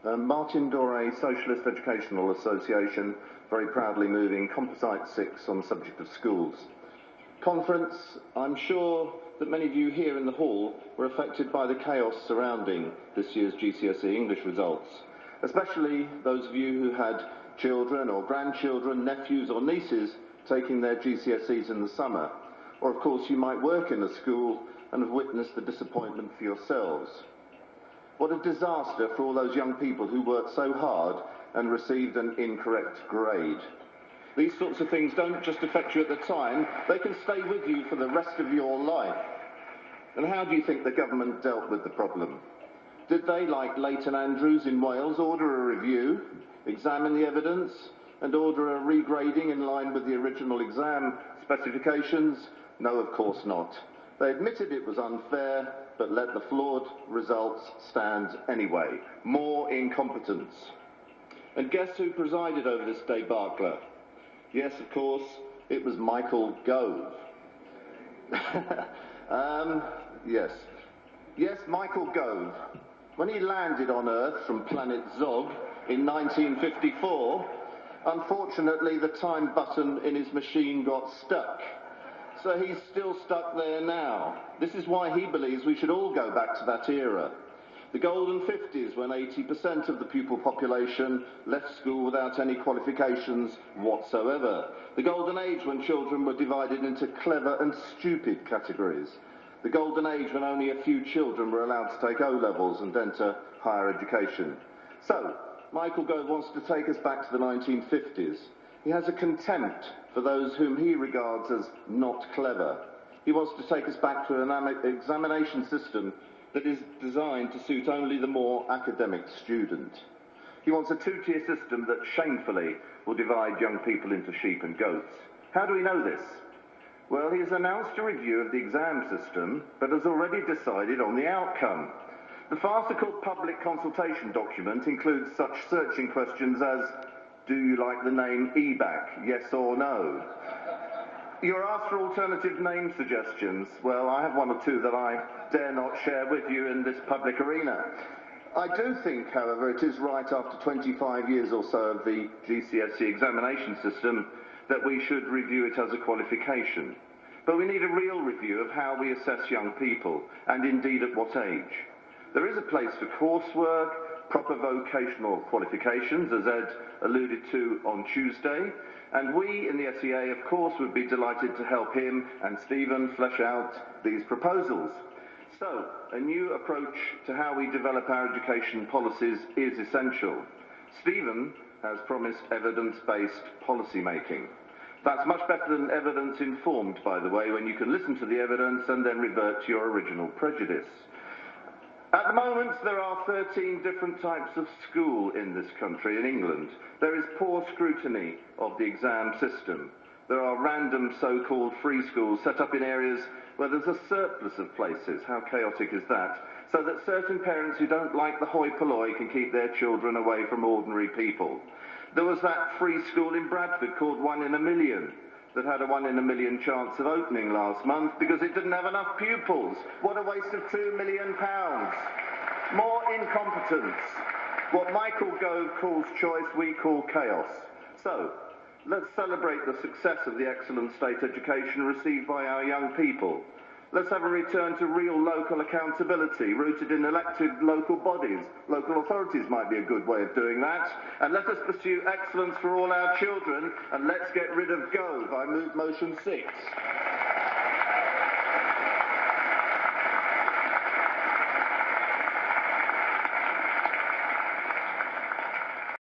Martin Dore, Socialist Educational Association, very proudly moving Composite 6 on the subject of schools. Conference, I'm sure that many of you here in the hall were affected by the chaos surrounding this year's GCSE English results, especially those of you who had children or grandchildren, nephews or nieces taking their GCSEs in the summer. Or of course you might work in a school and have witnessed the disappointment for yourselves. What a disaster for all those young people who worked so hard and received an incorrect grade. These sorts of things don't just affect you at the time, they can stay with you for the rest of your life. And how do you think the government dealt with the problem? Did they, like Leighton Andrews in Wales, order a review, examine the evidence, and order a regrading in line with the original exam specifications? No, of course not. They admitted it was unfair, but let the flawed results stand anyway. More incompetence. And guess who presided over this debacle? Yes, of course, it was Michael Gove. Yes, Michael Gove. When he landed on Earth from planet Zog in 1954, unfortunately the time button in his machine got stuck. So he's still stuck there now. This is why he believes we should all go back to that era. The golden 50s, when 80% of the pupil population left school without any qualifications whatsoever. The golden age when children were divided into clever and stupid categories. The golden age when only a few children were allowed to take O-levels and enter higher education. So, Michael Gove wants to take us back to the 1950s. He has a contempt for those whom he regards as not clever. He wants to take us back to an examination system that is designed to suit only the more academic student. He wants a two-tier system that shamefully will divide young people into sheep and goats. How do we know this? Well, he has announced a review of the exam system, but has already decided on the outcome. The farcical public consultation document includes such searching questions as, do you like the name EBAC, yes or no? You're asked for alternative name suggestions. Well, I have one or two that I dare not share with you in this public arena. I do think, however, it is right after 25 years or so of the GCSE examination system that we should review it as a qualification. But we need a real review of how we assess young people, and indeed at what age. There is a place for coursework, proper vocational qualifications, as Ed alluded to on Tuesday, and we in the SEA, of course, would be delighted to help him and Stephen flesh out these proposals. So, a new approach to how we develop our education policies is essential. Stephen has promised evidence-based policy making. That's much better than evidence-informed, by the way, when you can listen to the evidence and then revert to your original prejudice. At the moment, there are 13 different types of school in this country, in England. There is poor scrutiny of the exam system. There are random so-called free schools set up in areas where there's a surplus of places. How chaotic is that? So that certain parents who don't like the hoi polloi can keep their children away from ordinary people. There was that free school in Bradford called 1 in a Million that had a 1 in a million chance of opening last month because it didn't have enough pupils. What a waste of £2 million. More incompetence. What Michael Gove calls choice, we call chaos. So, let's celebrate the success of the excellent state education received by our young people. Let's have a return to real local accountability, rooted in elected local bodies. Local authorities might be a good way of doing that. And let us pursue excellence for all our children, and let's get rid of Gove. I move motion 6.